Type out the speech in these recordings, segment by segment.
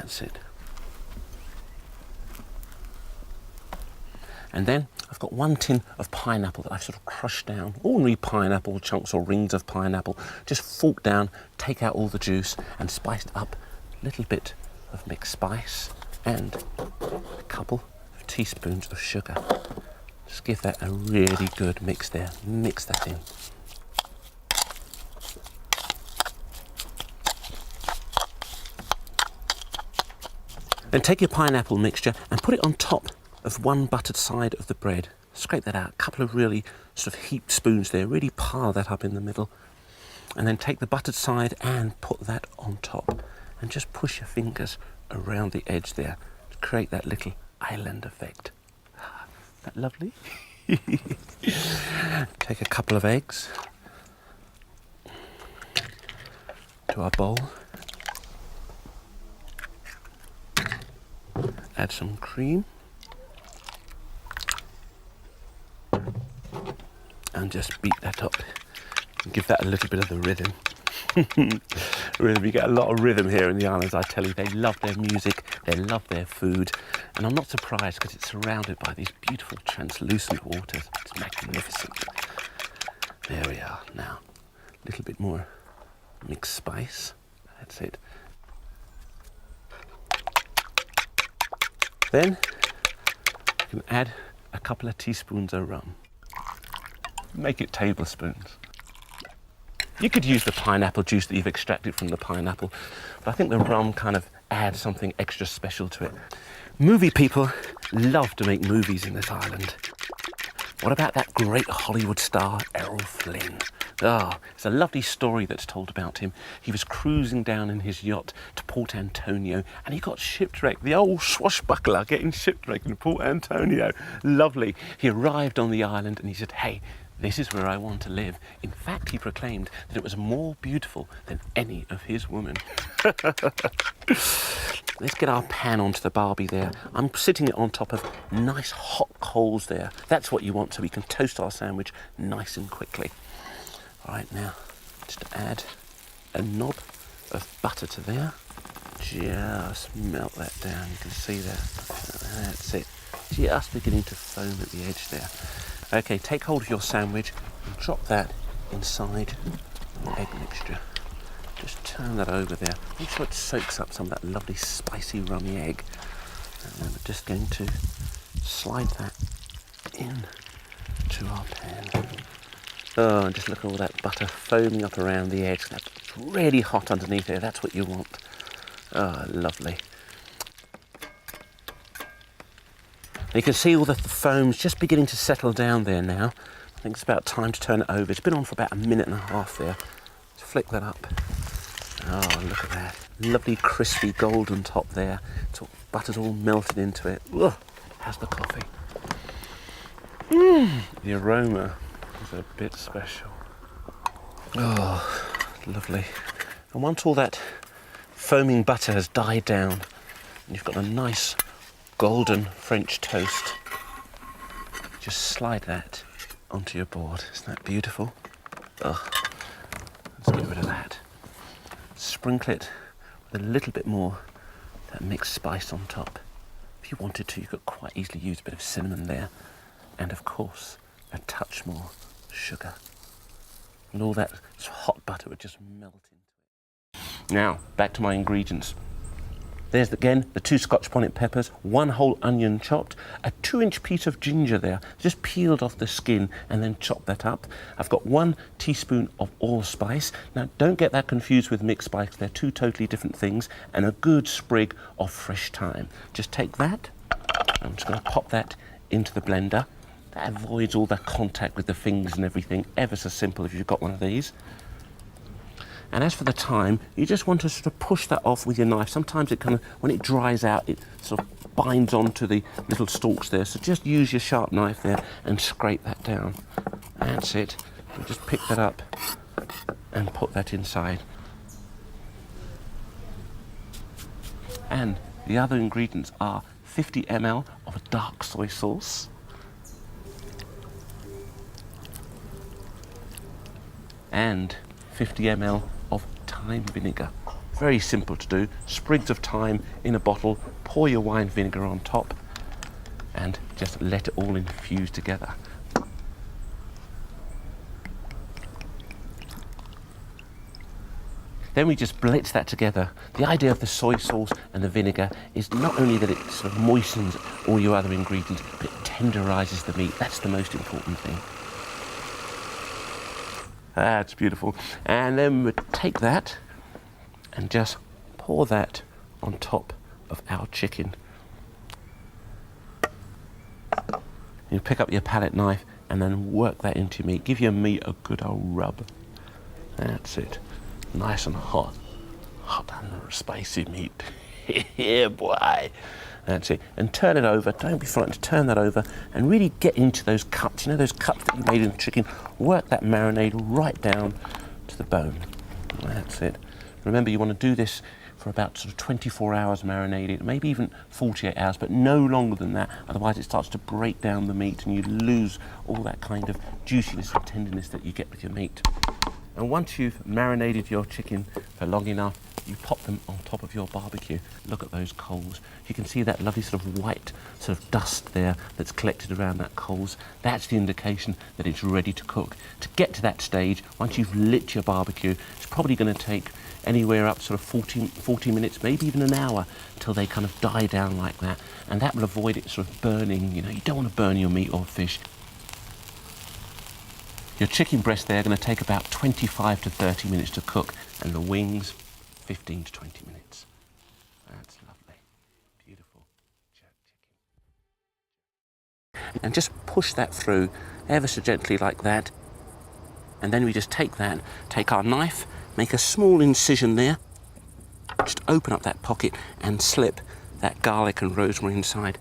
That's it. And then I've got 1 tin of pineapple that I've sort of crushed down. Ordinary pineapple chunks or rings of pineapple. Just fork down, take out all the juice and spiced up a little bit of mixed spice and a couple of teaspoons of sugar. Just give that a really good mix there. Mix that in. Then take your pineapple mixture and put it on top of 1 buttered side of the bread. Scrape that out, a couple of really sort of heaped spoons there, really pile that up in the middle. And then take the buttered side and put that on top. And just push your fingers around the edge there to create that little island effect. Isn't that lovely? Take a couple of eggs to our bowl. Add some cream. And just beat that up and give that a little bit of the rhythm. Rhythm, you get a lot of rhythm here in the islands, I tell you. They love their music, they love their food, and I'm not surprised because it's surrounded by these beautiful translucent waters. It's magnificent. There we are now. A little bit more mixed spice. That's it. Then you can add a couple of teaspoons of rum. Make it tablespoons. You could use the pineapple juice that you've extracted from the pineapple, but I think the rum kind of adds something extra special to it. Movie people love to make movies in this island. What about that great Hollywood star, Errol Flynn? It's a lovely story that's told about him. He was cruising down in his yacht to Port Antonio and he got shipwrecked. The old swashbuckler getting shipwrecked in Port Antonio. Lovely. He arrived on the island and he said, hey, this is where I want to live. In fact, he proclaimed that it was more beautiful than any of his women. Let's get our pan onto the barbie there. I'm sitting it on top of nice hot coals there. That's what you want so we can toast our sandwich nice and quickly. All right, now, just add a knob of butter to there. Just melt that down, you can see that. That's it. Just beginning to foam at the edge there. Okay, take hold of your sandwich and drop that inside the egg mixture. Just turn that over there. Make sure it soaks up some of that lovely spicy rummy egg. And then we're just going to slide that in to our pan. Oh, and just look at all that butter foaming up around the edge. That's really hot underneath there. That's what you want. Oh, lovely. You can see all the foam's just beginning to settle down there now. I think it's about time to turn it over. It's been on for about 1.5 minutes there. Let's flick that up. Oh, look at that. Lovely crispy golden top there. It's all, butter's all melted into it. Ugh, how's the coffee? The aroma is a bit special. Oh, lovely. And once all that foaming butter has died down, and you've got a nice golden French toast, just slide that onto your board. Isn't that beautiful? Oh, let's get rid of that. Sprinkle it with a little bit more that mixed spice on top. If you wanted to, you could quite easily use a bit of cinnamon there, and of course a touch more sugar, and all that hot butter would just melt into it. Now back to my ingredients. There's again the 2 Scotch bonnet peppers, 1 whole onion chopped, a 2-inch piece of ginger there, just peeled off the skin and then chop that up. I've got 1 teaspoon of allspice. Now don't get that confused with mixed spice, they're 2 totally different things, and a good sprig of fresh thyme. Just take that, I'm just going to pop that into the blender. That avoids all that contact with the fingers and everything, ever so simple if you've got one of these. And as for the thyme, you just want to sort of push that off with your knife. Sometimes it kind of, when it dries out, it sort of binds onto the little stalks there. So just use your sharp knife there and scrape that down. That's it. You just pick that up and put that inside. And the other ingredients are 50 ml of a dark soy sauce, and 50 ml of thyme vinegar. Very simple to do. Sprigs of thyme in a bottle, pour your wine vinegar on top, and just let it all infuse together. Then we just blitz that together. The idea of the soy sauce and the vinegar is not only that it sort of moistens all your other ingredients, but it tenderises the meat. That's the most important thing. That's beautiful. And then we take that and just pour that on top of our chicken. You pick up your palette knife and then work that into your meat. Give your meat a good old rub. That's it. Nice and hot and spicy meat. Yeah, boy. That's it. And turn it over. Don't be frightened to turn that over and really get into those cuts. You know those cuts that you made in the chicken? Work that marinade right down to the bone. That's it. Remember, you want to do this for about sort of 24 hours marinated, maybe even 48 hours, but no longer than that. Otherwise, it starts to break down the meat and you lose all that kind of juiciness and tenderness that you get with your meat. And once you've marinated your chicken for long enough, you pop them on top of your barbecue. Look at those coals. You can see that lovely sort of white sort of dust there that's collected around that coals. That's the indication that it's ready to cook. To get to that stage, once you've lit your barbecue, it's probably going to take anywhere up sort of 40 minutes, maybe even an hour, till they kind of die down like that. And that will avoid it sort of burning. You know, you don't want to burn your meat or fish. Your chicken breast there are going to take about 25 to 30 minutes to cook, and the wings 15 to 20 minutes. That's lovely. Beautiful jerk chicken. And just push that through ever so gently like that. And then we just take that, take our knife, make a small incision there, just open up that pocket and slip that garlic and rosemary inside.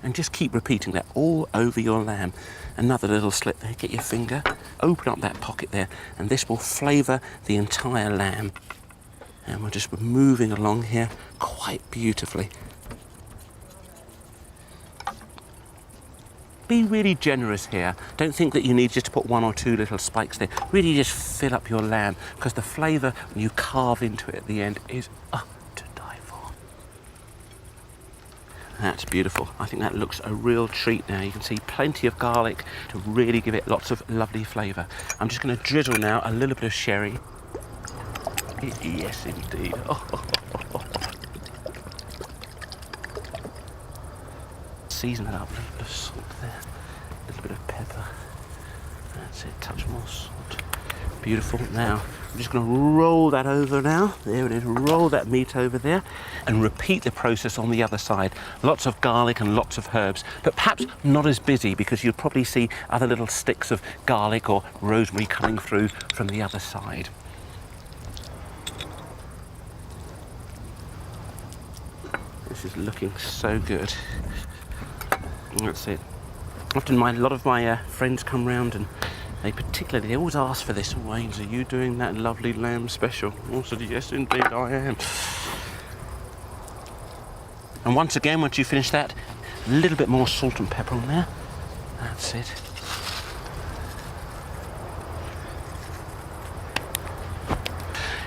And just keep repeating that all over your lamb. Another little slip there, get your finger, open up that pocket there, and this will flavour the entire lamb. And we're just moving along here quite beautifully. Be really generous here. Don't think that you need just to put 1 or 2 little spikes there. Really just fill up your lamb, because the flavour when you carve into it at the end is to die for. That's beautiful. I think that looks a real treat now. You can see plenty of garlic to really give it lots of lovely flavour. I'm just going to drizzle now a little bit of sherry. Yes, indeed. Season it up, a little bit of salt there, a little bit of pepper. That's it, touch more salt. Beautiful. Now, I'm just going to roll that over now. There it is, roll that meat over there and repeat the process on the other side. Lots of garlic and lots of herbs, but perhaps not as busy, because you'll probably see other little sticks of garlic or rosemary coming through from the other side. This is looking so good. That's it. Often a lot of my friends come round and they always ask for this. Oh, Ainsley, are you doing that lovely lamb special? I said, yes, indeed, I am. And once again, once you finish that, a little bit more salt and pepper on there. That's it.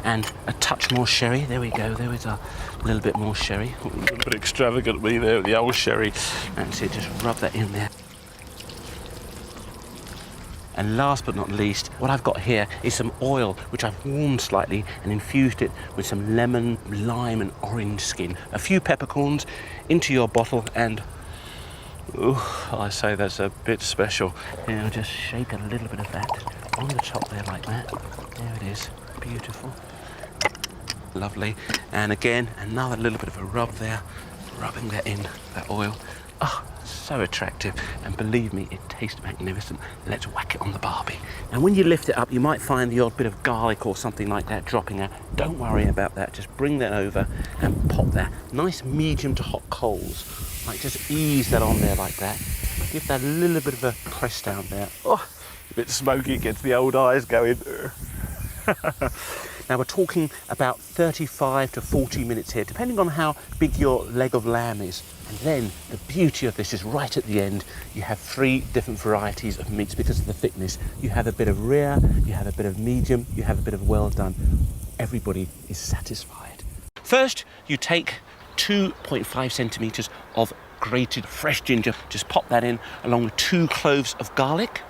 And a touch more sherry. There we go. There is a little bit more sherry. A little bit extravagant me there with the old sherry. That's it. Just rub that in there. And last but not least, what I've got here is some oil, which I've warmed slightly and infused it with some lemon, lime and orange skin. A few peppercorns into your bottle, and I say that's a bit special. Now just shake a little bit of that on the top there like that. There it is. Beautiful. Lovely. And again, another little bit of a rub there, rubbing that in, that oil. So attractive, and believe me, it tastes magnificent. Let's whack it on the barbie. And when you lift it up, you might find the odd bit of garlic or something like that dropping out. Don't worry about that. Just bring that over and pop that. Nice medium to hot coals. Like, just ease that on there like that. Give that a little bit of a press down there. A bit smoky, gets the old eyes going. Now we're talking about 35 to 40 minutes here, depending on how big your leg of lamb is. And then the beauty of this is right at the end, you have 3 different varieties of meats because of the thickness. You have a bit of rare, you have a bit of medium, you have a bit of well done. everybody is satisfied. First, you take 2.5 centimetres of grated fresh ginger. Just pop that in along with 2 cloves of garlic,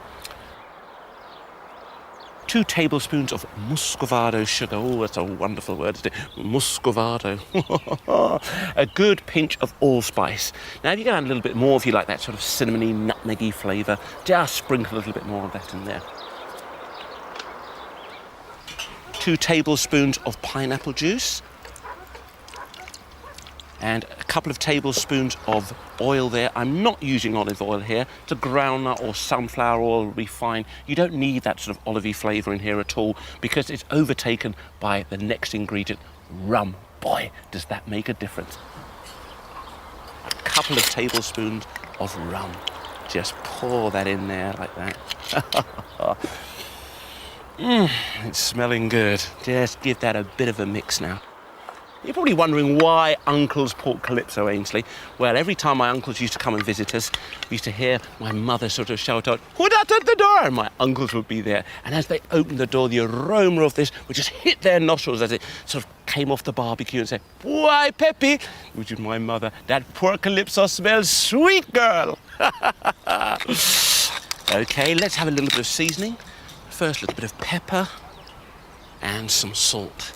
2 tablespoons of muscovado sugar. Oh, that's a wonderful word, isn't it? Muscovado. A good pinch of allspice. Now, if you go down a little bit more, if you like that sort of cinnamony, nutmeggy flavour, just sprinkle a little bit more of that in there. 2 tablespoons of pineapple juice. And a couple of tablespoons of oil there. I'm not using olive oil here. It's a groundnut or sunflower oil will be fine. You don't need that sort of olivey flavour in here at all because it's overtaken by the next ingredient, rum. Boy, does that make a difference. A couple of tablespoons of rum. Just pour that in there like that. It's smelling good. Just give that a bit of a mix now. You're probably wondering why Uncle's pork calypso, Ainsley. Well, every time my uncles used to come and visit us, we used to hear my mother sort of shout out, "Who's that at the door?" And my uncles would be there. And as they opened the door, the aroma of this would just hit their nostrils as it sort of came off the barbecue and say, "Why, Peppy," which is my mother, "that pork calypso smells sweet, girl." Okay, let's have a little bit of seasoning. First, a little bit of pepper and some salt.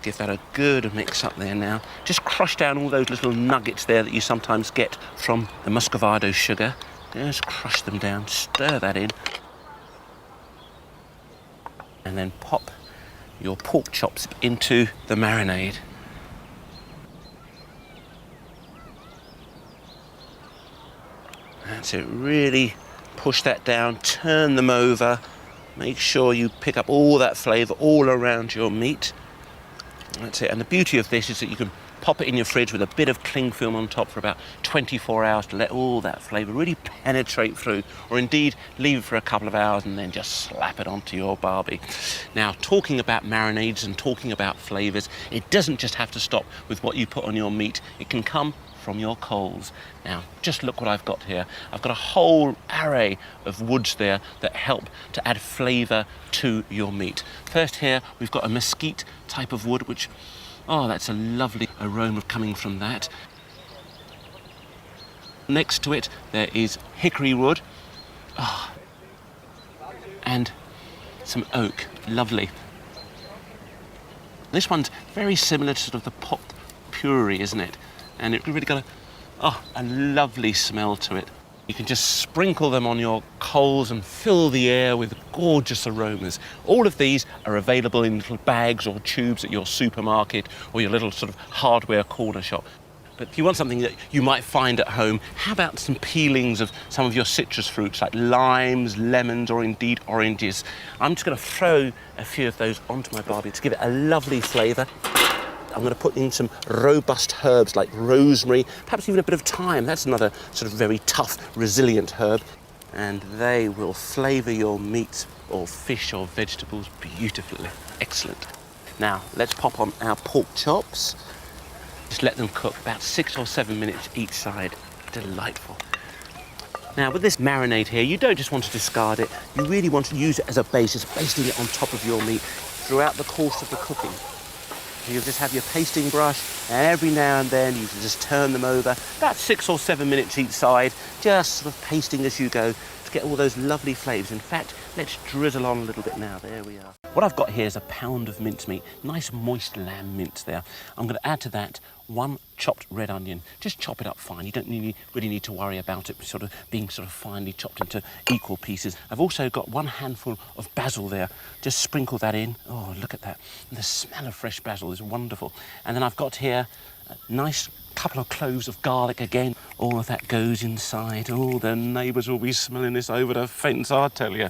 Give that a good mix up there now. Just crush down all those little nuggets there that you sometimes get from the muscovado sugar. Just crush them down, stir that in. And then pop your pork chops into the marinade. That's it, really push that down, turn them over. Make sure you pick up all that flavour all around your meat. That's it, and the beauty of this is that you can pop it in your fridge with a bit of cling film on top for about 24 hours to let all that flavour really penetrate through, or indeed leave it for a couple of hours and then just slap it onto your barbie. Now, talking about marinades and talking about flavours, it doesn't just have to stop with what you put on your meat. It can come from your coals. Now, just look what I've got here. I've got a whole array of woods there that help to add flavour to your meat. First here, we've got a mesquite type of wood, which, oh, that's a lovely aroma coming from that. Next to it, there is hickory wood. Oh, and some oak, lovely. This one's very similar to sort of the pot pourri, isn't it? And it really got a lovely smell to it. You can just sprinkle them on your coals and fill the air with gorgeous aromas. All of these are available in little bags or tubes at your supermarket or your little sort of hardware corner shop. But if you want something that you might find at home, how about some peelings of some of your citrus fruits like limes, lemons, or indeed oranges? I'm just going to throw a few of those onto my barbie to give it a lovely flavour. I'm going to put in some robust herbs like rosemary, perhaps even a bit of thyme. That's another sort of very tough, resilient herb. And they will flavour your meats or fish or vegetables beautifully. Excellent. Now, let's pop on our pork chops. Just let them cook about 6 or 7 minutes each side. Delightful. Now, with this marinade here, you don't just want to discard it. You really want to use it as a basis, basting it on top of your meat throughout the course of the cooking. You'll just have your pasting brush, and every now and then you can just turn them over, about 6 or 7 minutes each side, just sort of pasting as you go to get all those lovely flavours. In fact, let's drizzle on a little bit now. There we are. What I've got here is a pound of mincemeat, nice moist lamb mince there. I'm going to add to that 1 chopped red onion. Just chop it up fine. You don't really need to worry about it sort of being sort of finely chopped into equal pieces. I've also got 1 handful of basil there. Just sprinkle that in. Oh, look at that. And the smell of fresh basil is wonderful. And then I've got here a nice couple of cloves of garlic again. All of that goes inside. Oh, the neighbours will be smelling this over the fence, I tell you.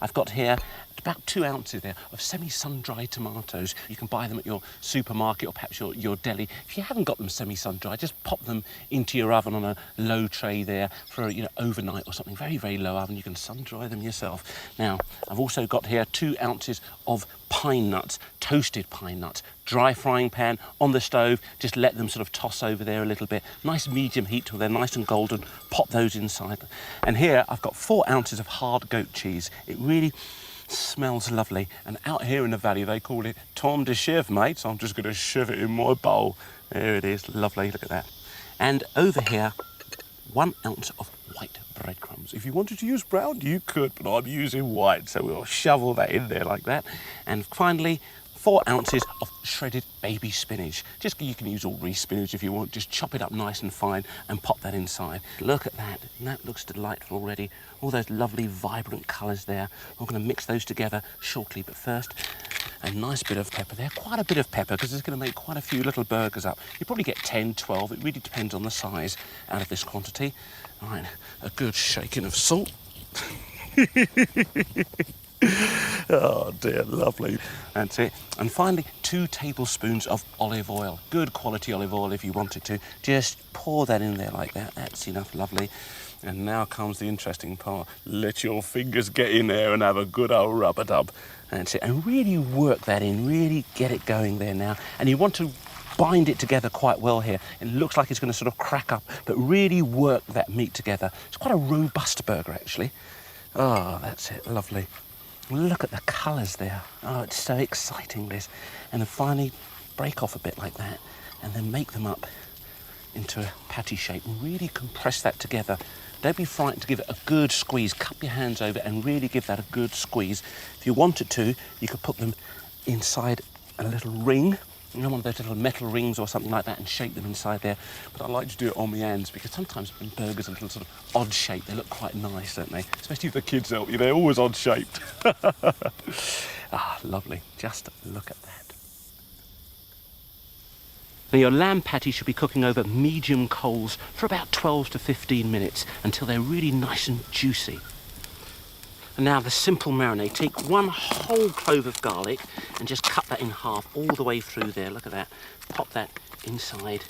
I've got here about 2 ounces there of semi-sun-dried tomatoes. You can buy them at your supermarket or perhaps your deli. If you haven't got them semi-sun-dried, just pop them into your oven on a low tray there for, overnight or something. Very, very low oven. You can sun-dry them yourself. Now, I've also got here 2 ounces of pine nuts, toasted pine nuts. Dry frying pan on the stove. Just let them sort of toss over there a little bit. Nice medium heat till they're nice and golden. Pop those inside. And here I've got 4 ounces of hard goat cheese. It really smells lovely, and out here in the valley they call it tom de chèvre, mate, so I'm just going to shove it in my bowl. There it is, lovely, look at that. And over here, 1 ounce of white breadcrumbs. If you wanted to use brown, you could, but I'm using white, so we'll shovel that in there like that. And finally, 4 ounces of shredded baby spinach. You can use all Reese spinach if you want. Just chop it up nice and fine and pop that inside. Look at that. That looks delightful already. All those lovely, vibrant colours there. We're going to mix those together shortly, but first, a nice bit of pepper there. Quite a bit of pepper, because it's going to make quite a few little burgers up. You probably get 10, 12. It really depends on the size out of this quantity. All right, a good shaking of salt. Oh dear, lovely. That's it. And finally, 2 tablespoons of olive oil. Good quality olive oil if you wanted to. Just pour that in there like that. That's enough, lovely. And now comes the interesting part. Let your fingers get in there and have a good old rub-a-dub. That's it. And really work that in. Really get it going there now. And you want to bind it together quite well here. It looks like it's going to sort of crack up, but really work that meat together. It's quite a robust burger, actually. Oh, that's it. Lovely. Look at the colours there. Oh, it's so exciting, this. And then finally, break off a bit like that, and then make them up into a patty shape and really compress that together. Don't be frightened to give it a good squeeze. Cup your hands over it and really give that a good squeeze. If you wanted to, you could put them inside a little ring, one of those little metal rings or something like that, and shape them inside there. But I like to do it on my hands, because sometimes when burgers are a little sort of odd shape, they look quite nice, don't they? Especially if the kids help you, they're always odd shaped. Ah, lovely. Just look at that. Now your lamb patty should be cooking over medium coals for about 12 to 15 minutes until they're really nice and juicy. And now the simple marinade. Take 1 whole clove of garlic and just cut that in half all the way through there. Look at that. Pop that inside.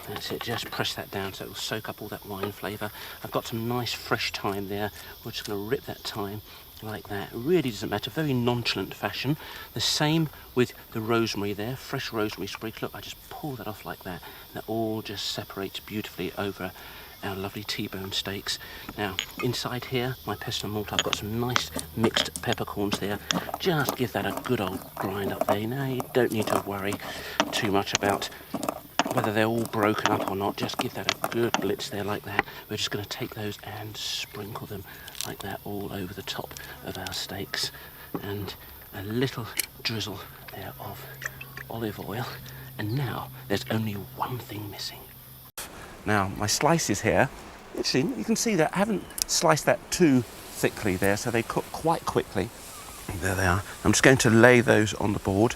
That's it. Just press that down so it will soak up all that wine flavour. I've got some nice fresh thyme there. We're just going to rip that thyme like that. It really doesn't matter. Very nonchalant fashion. The same with the rosemary there. Fresh rosemary sprig. Look, I just pull that off like that. And that all just separates beautifully over our lovely T-bone steaks. Now, inside here, my pesto and mortar, I've got some nice mixed peppercorns there. Just give that a good old grind up there. Now, you don't need to worry too much about whether they're all broken up or not. Just give that a good blitz there like that. We're just going to take those and sprinkle them like that all over the top of our steaks. And a little drizzle there of olive oil. And now, there's only one thing missing. Now, my slices here, you can see that I haven't sliced that too thickly there, so they cook quite quickly. There they are. I'm just going to lay those on the board.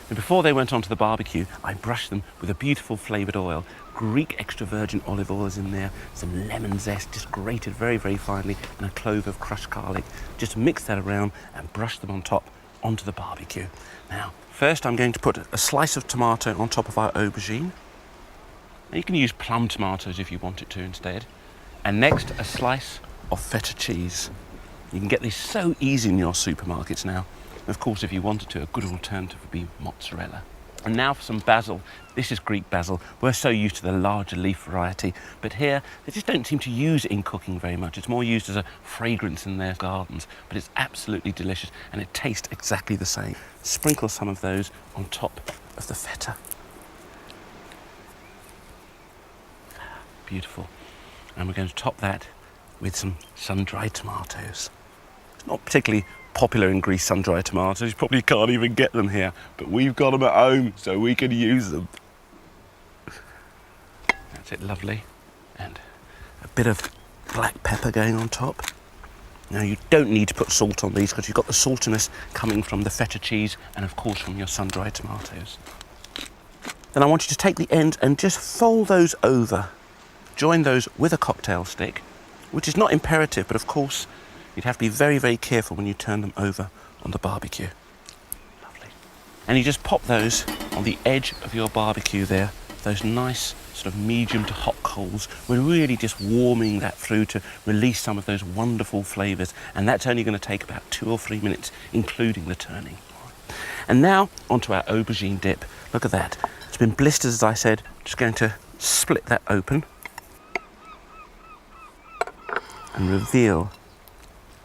And before they went onto the barbecue, I brushed them with a beautiful flavoured oil. Greek extra virgin olive oil is in there, some lemon zest, just grated very, very finely, and a clove of crushed garlic. Just mix that around and brush them on top onto the barbecue. Now, first I'm going to put a slice of tomato on top of our aubergine. Now, you can use plum tomatoes if you wanted to instead. And next, a slice of feta cheese. You can get these so easy in your supermarkets now. Of course, if you wanted to, a good alternative would be mozzarella. And now for some basil. This is Greek basil. We're so used to the larger leaf variety, but here they just don't seem to use it in cooking very much. It's more used as a fragrance in their gardens, but it's absolutely delicious and it tastes exactly the same. Sprinkle some of those on top of the feta. Beautiful. And we're going to top that with some sun-dried tomatoes. It's not particularly popular in Greece, sun-dried tomatoes. You probably can't even get them here, but we've got them at home, so we can use them. That's it, lovely. And a bit of black pepper going on top. Now, you don't need to put salt on these because you've got the saltiness coming from the feta cheese and, of course, from your sun-dried tomatoes. Then I want you to take the ends and just fold those over. Join those with a cocktail stick, which is not imperative, but of course, you'd have to be very, very careful when you turn them over on the barbecue. Lovely. And you just pop those on the edge of your barbecue there, those nice sort of medium to hot coals. We're really just warming that through to release some of those wonderful flavours, and that's only going to take about 2 or 3 minutes, including the turning. And now onto our aubergine dip. Look at that. It's been blistered, as I said. Just going to split that open and reveal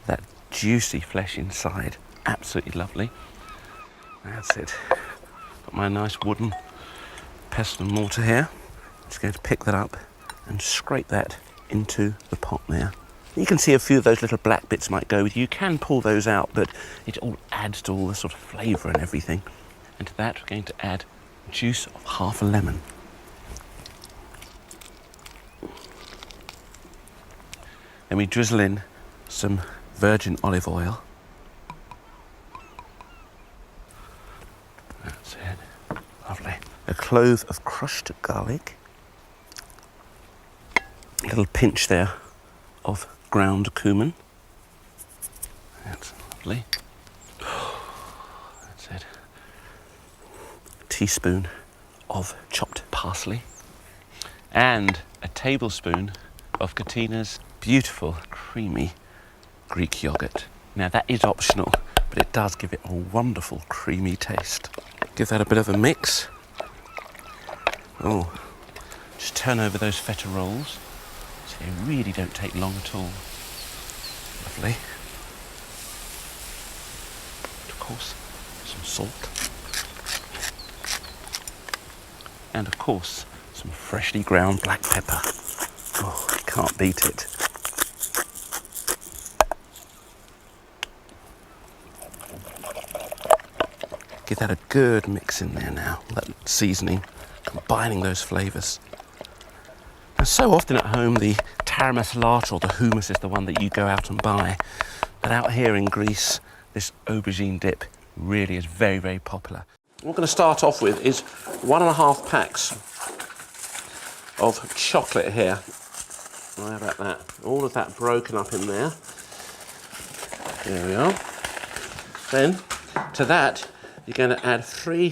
that juicy flesh inside. Absolutely lovely. That's it. Got my nice wooden pestle and mortar here. Just going to pick that up and scrape that into the pot there. You can see a few of those little black bits might go with you. You can pull those out, but it all adds to all the sort of flavour and everything. And to that, we're going to add juice of half a lemon. Then we drizzle in some virgin olive oil. That's it. Lovely. A clove of crushed garlic. A little pinch there of ground cumin. That's lovely. That's it. A teaspoon of chopped parsley. And a tablespoon of Katina's beautiful, creamy Greek yogurt. Now that is optional, but it does give it a wonderful, creamy taste. Give that a bit of a mix. Oh, just turn over those feta rolls. So they really don't take long at all. Lovely. And of course, some salt. And of course, some freshly ground black pepper. Oh, I can't beat it. Give that a good mix in there now, that seasoning, combining those flavours. And so often at home, the taram masala or the hummus is the one that you go out and buy. But out here in Greece, this aubergine dip really is very, very popular. What we're going to start off with is 1.5 packs of chocolate here. How about that? All of that broken up in there. There we are. Then, to that, you're going to add 3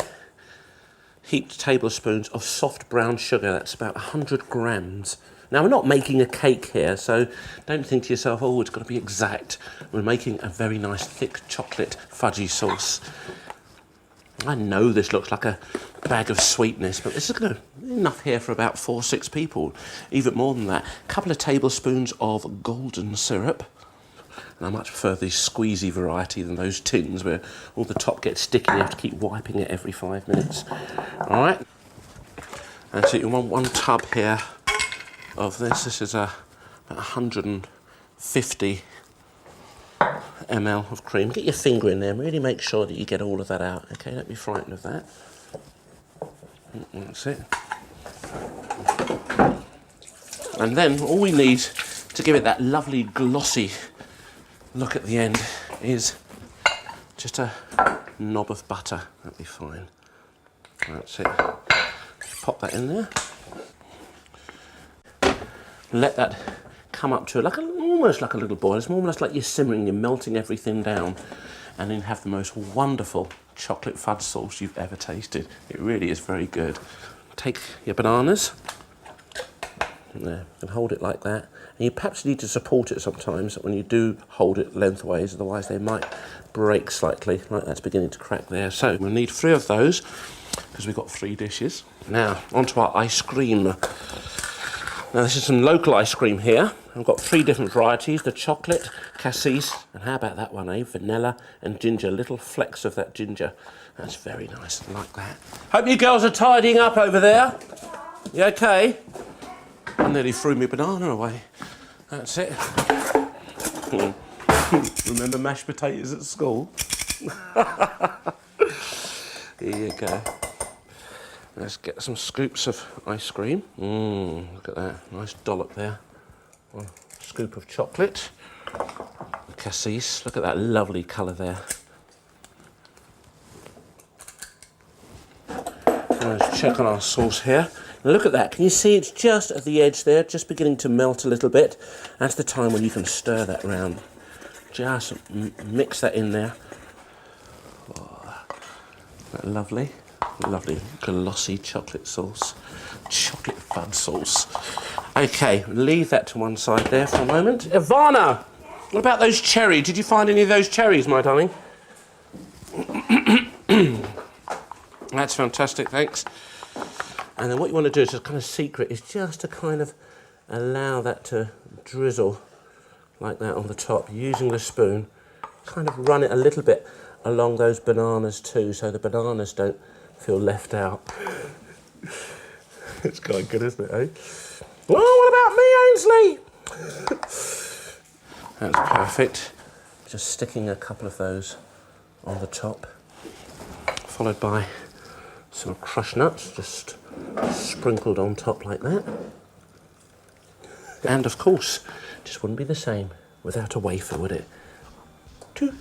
heaped tablespoons of soft brown sugar. That's about 100 grams. Now, we're not making a cake here, so don't think to yourself, oh, it's got to be exact. We're making a very nice thick chocolate fudgy sauce. I know this looks like a bag of sweetness, but this is going to be enough here for about 4 or 6 people, even more than that. A couple of tablespoons of golden syrup. And I much prefer the squeezy variety than those tins where all the top gets sticky and you have to keep wiping it every 5 minutes. All right. And so you want 1 tub here of this. This is about 150 ml of cream. Get your finger in there and really make sure that you get all of that out. Okay, don't be frightened of that. That's it. And then all we need to give it that lovely glossy look at the end is just a knob of butter. That'll be fine. That's it. Just pop that in there. Let that come up to almost like a little boil. It's almost like you're simmering, you're melting everything down, and then have the most wonderful chocolate fudge sauce you've ever tasted. It really is very good. Take your bananas. There, and hold it like that. And you perhaps need to support it sometimes when you do hold it lengthways, otherwise they might break slightly, like that's beginning to crack there. So we'll need 3 of those, because we've got 3 dishes. Now, onto our ice cream. Now this is some local ice cream here. I've got 3 different varieties, the chocolate, cassis, and how about that one, vanilla and ginger, little flecks of that ginger. That's very nice, I like that. Hope you girls are tidying up over there. You okay? I nearly threw my banana away. That's it. Remember mashed potatoes at school? Here you go. Let's get some scoops of ice cream. Look at that, nice dollop there. 1 scoop of chocolate. Cassis, look at that lovely colour there. Let's check on our sauce here. Now look at that, can you see it's just at the edge there, just beginning to melt a little bit. That's the time when you can stir that round. Just mix that in there. That lovely, lovely glossy chocolate sauce. Chocolate fudge sauce. Okay, leave that to one side there for a moment. Ivana, what about those cherries? Did you find any of those cherries, my darling? That's fantastic, thanks. And then what you want to do is just kind of secret is just to kind of allow that to drizzle like that on the top, using the spoon. Kind of run it a little bit along those bananas too, so the bananas don't feel left out. It's quite good, isn't it, eh? Oh, what about me, Ainsley? That's perfect. Just sticking a couple of those on the top, followed by some crushed nuts, just sprinkled on top like that. And of course, just wouldn't be the same without a wafer, would it? Two.